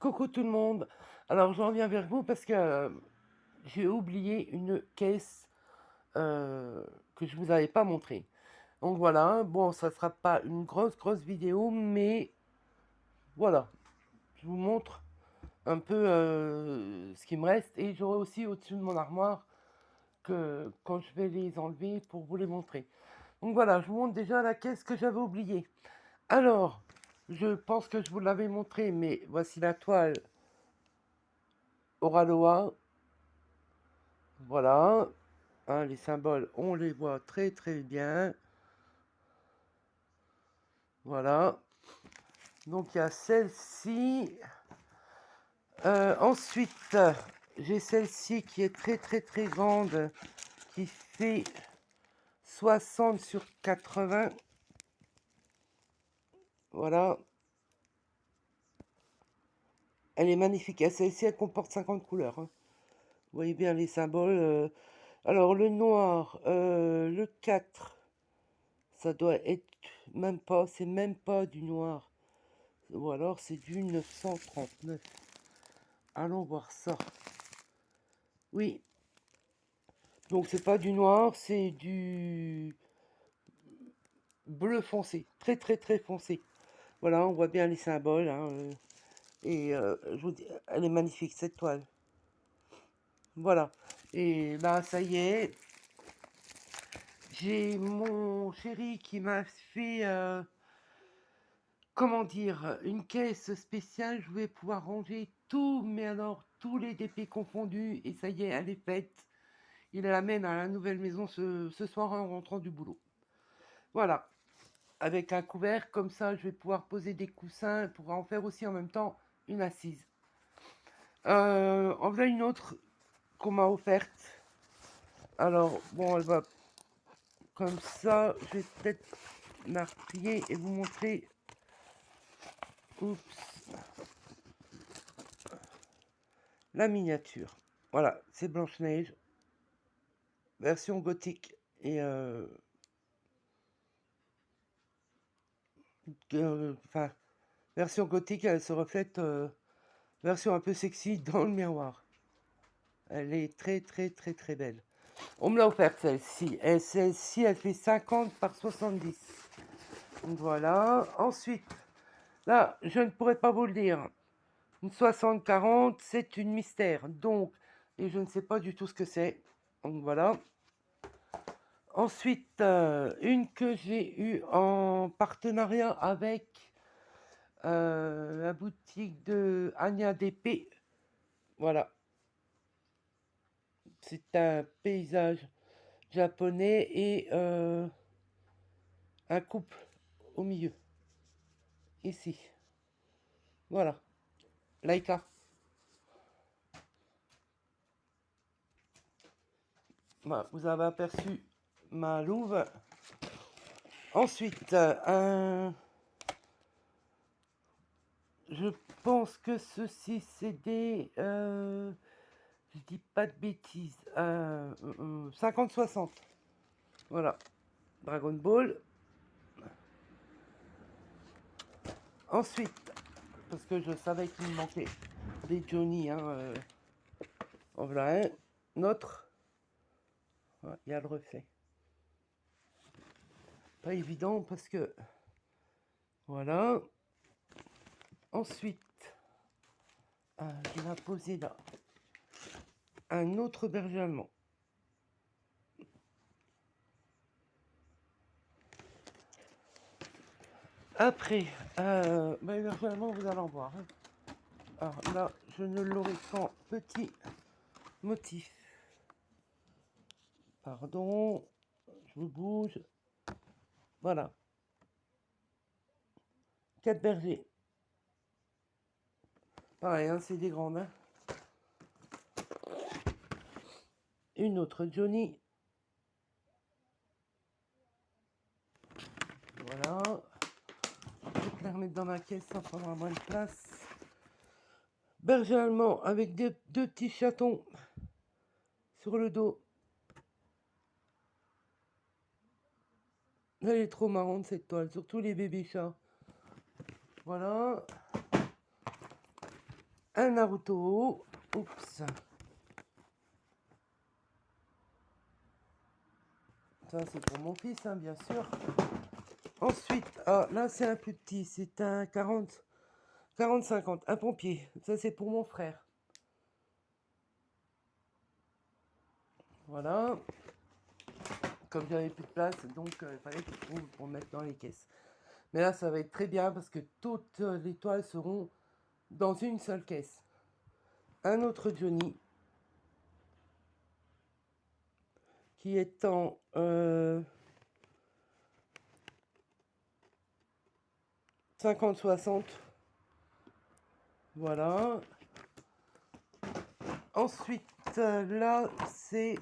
Coucou tout le monde. Alors je reviens vers vous parce que j'ai oublié une caisse que je vous avais pas montrée. Donc voilà, bon, ça sera pas une grosse vidéo, mais voilà, je vous montre un peu ce qui me reste et j'aurai aussi au-dessus de mon armoire que quand je vais les enlever pour vous les montrer. Donc voilà, je vous montre déjà la caisse que j'avais oubliée. Alors, je pense que je vous l'avais montré, mais voici la toile Oraloa. Voilà, hein, les symboles, on les voit très bien. Voilà. Donc il y a celle-ci. Ensuite, j'ai celle-ci qui est très grande, qui fait 60 sur 80. Voilà. Elle est magnifique. Celle-ci, elle comporte 50 couleurs, hein. Vous voyez bien les symboles. Alors le noir, le 4, ça doit être même pas, c'est même pas du noir. Ou alors c'est du 939. Allons voir ça. Oui, donc c'est pas du noir, c'est du bleu foncé, très foncé. Voilà, on voit bien les symboles, hein, et je vous dis, elle est magnifique cette toile. Voilà, et là ça y est, j'ai mon chéri qui m'a fait, comment dire, une caisse spéciale. Je vais pouvoir ranger tout, mais alors tous les DP confondus, et ça y est, elle est faite. Il l'amène à la nouvelle maison ce soir en rentrant du boulot. Voilà, avec un couvert, comme ça je vais pouvoir poser des coussins pour en faire aussi en même temps une assise. En voilà une autre qu'on m'a offerte. Alors, bon, elle va comme ça. Je vais peut-être la replier et vous montrer. Oups, la miniature. Voilà, c'est Blanche-Neige, version gothique. Et enfin, version gothique, elle se reflète, version un peu sexy dans le miroir. Elle est très belle. On me l'a offerte celle-ci. Et celle-ci, elle fait 50 par 70. Donc voilà. Ensuite, là, je ne pourrais pas vous le dire. Une 60-40, c'est une mystère. Donc, et je ne sais pas du tout ce que c'est. Donc voilà. Ensuite, une que j'ai eue en partenariat avec la boutique de Anya DP. Voilà. C'est un paysage japonais et un couple au milieu. Ici. Voilà. Laika. Voilà, vous avez aperçu ma louve. Ensuite, je pense que ceci c'est des... je dis pas de bêtises. 50-60. Voilà. Dragon Ball. Ensuite, parce que je savais qu'il me manquait des Johnny. Hein, en voilà un. Notre. Ouais, il y a le reflet. Pas évident parce que... Voilà. Ensuite, je vais poser là un autre berger allemand. Après, éventuellement, vous allez en voir, hein. Alors là, je ne l'aurai qu'en petit motif. Pardon, je vous bouge. Voilà. 4 bergers. Pareil, hein, c'est des grandes. Hein. Une autre Johnny. Voilà. Je vais la remettre dans ma caisse, ça prendra moins de place. Berger allemand avec deux petits chatons sur le dos. Elle est trop marrante cette toile, surtout les bébés chats. Voilà. un Naruto. Oups. Ça, c'est pour mon fils, hein, bien sûr. Ensuite, là, c'est un plus petit. C'est un 40-50. Un pompier. Ça, c'est pour mon frère. Voilà. Comme j'avais plus de place, donc il fallait que je trouve pour mettre dans les caisses. Mais là, ça va être très bien parce que toutes les toiles seront dans une seule caisse. Un autre Johnny qui est en 50-60. Voilà. Ensuite, là, c'est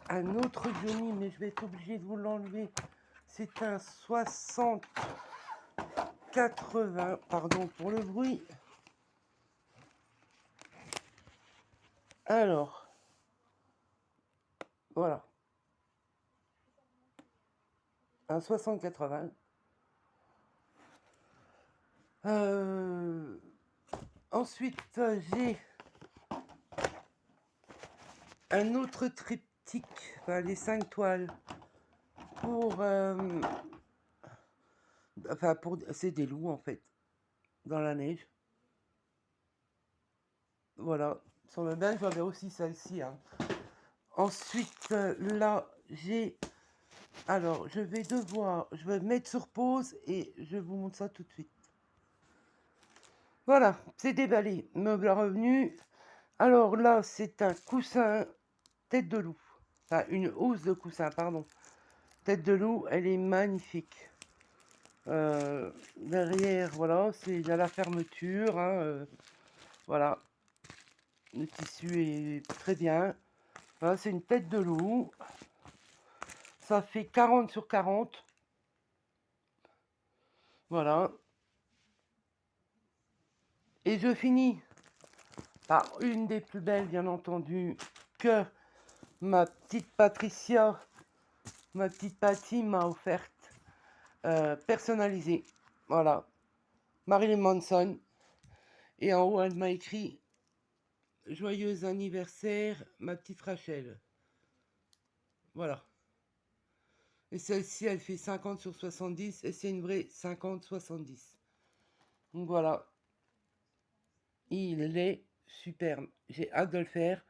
un autre Johnny, mais je vais être obligé de vous l'enlever. C'est un 60-80. Pardon pour le bruit. Alors, voilà. Un 60-80. Ensuite, j'ai un autre triptyque, enfin, les 5 toiles, pour... c'est des loups, en fait, dans la neige. Voilà. Sur le bain, j'avais aussi celle-ci. Hein. Ensuite, là, j'ai... Alors, je vais mettre sur pause et je vous montre ça tout de suite. Voilà, c'est déballé. Meuble à revenu. Alors là, c'est un coussin tête de loup. Enfin, une housse de coussin, pardon. Tête de loup, elle est magnifique. Derrière, voilà, il y a la fermeture. Hein, voilà. Le tissu est très bien. Voilà, c'est une tête de loup. Ça fait 40 sur 40. Voilà. Et je finis par une des plus belles, bien entendu, que ma petite Patricia, ma petite Patty m'a offerte. Personnalisée. Voilà. Marilyn Manson. Et en haut, elle m'a écrit « Joyeux anniversaire, ma petite Rachel ». Voilà. Et celle-ci, elle fait 50 sur 70 et c'est une vraie 50-70. Donc voilà. Il est superbe. J'ai hâte de le faire.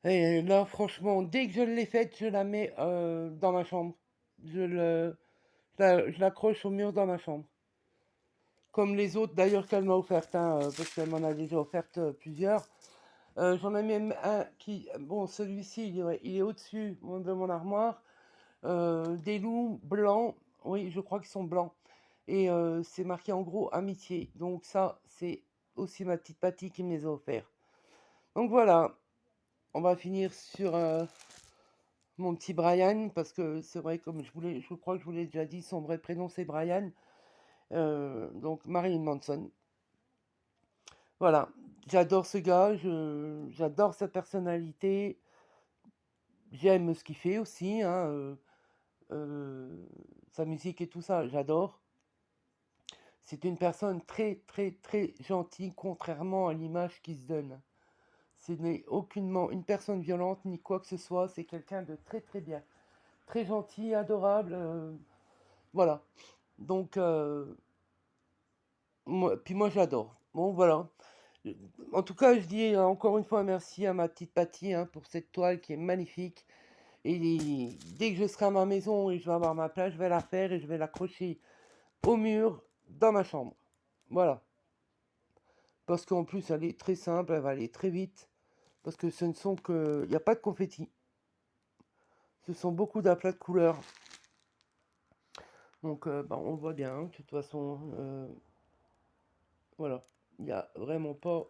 Et là, franchement, dès que je l'ai faite, je la mets dans ma chambre. Je l'accroche au mur dans ma chambre. Comme les autres d'ailleurs qu'elle m'a offertes, hein, parce qu'elle m'en a déjà offert plusieurs. J'en ai même un qui... Bon, celui-ci, il est au-dessus de mon armoire. Des loups blancs. Oui, je crois qu'ils sont blancs. Et c'est marqué en gros amitié. Donc ça, c'est aussi ma petite Patty qui me les a offerts. Donc voilà, on va finir sur mon petit Brian, parce que c'est vrai, comme je crois que je vous l'ai déjà dit, son vrai prénom c'est Brian. Donc Marilyn Manson. Voilà, j'adore ce gars, j'adore sa personnalité. J'aime ce qu'il fait aussi, hein, sa musique et tout ça, j'adore. C'est une personne très, très, très gentille, contrairement à l'image qui se donne. Ce n'est aucunement une personne violente ni quoi que ce soit, c'est quelqu'un de très, très bien. Très gentil, adorable, voilà. Donc, moi j'adore. Bon, voilà. En tout cas, je dis encore une fois merci à ma petite Patty hein, pour cette toile qui est magnifique. Et dès que je serai à ma maison et je vais avoir ma place, je vais la faire et je vais l'accrocher au mur dans ma chambre. Voilà. Parce qu'en plus, elle est très simple, elle va aller très vite. Parce que ce ne sont que... Il n'y a pas de confetti. Ce sont beaucoup d'aplats de couleurs. Donc, on voit bien. Hein, de toute façon, voilà. Il n'y a vraiment pas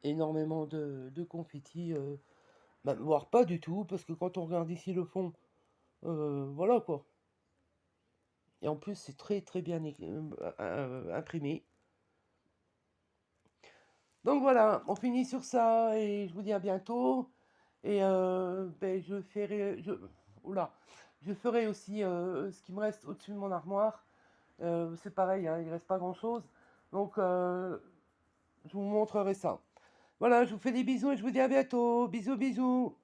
énormément de confetti. Voire pas du tout. Parce que quand on regarde ici le fond, voilà quoi. Et en plus, c'est très très bien imprimé. Donc voilà, on finit sur ça et je vous dis à bientôt. Et je ferai, je ferai aussi ce qui me reste au-dessus de mon armoire. C'est pareil, hein, il reste pas grand-chose. Donc, je vous montrerai ça. Voilà, je vous fais des bisous et je vous dis à bientôt. Bisous, bisous.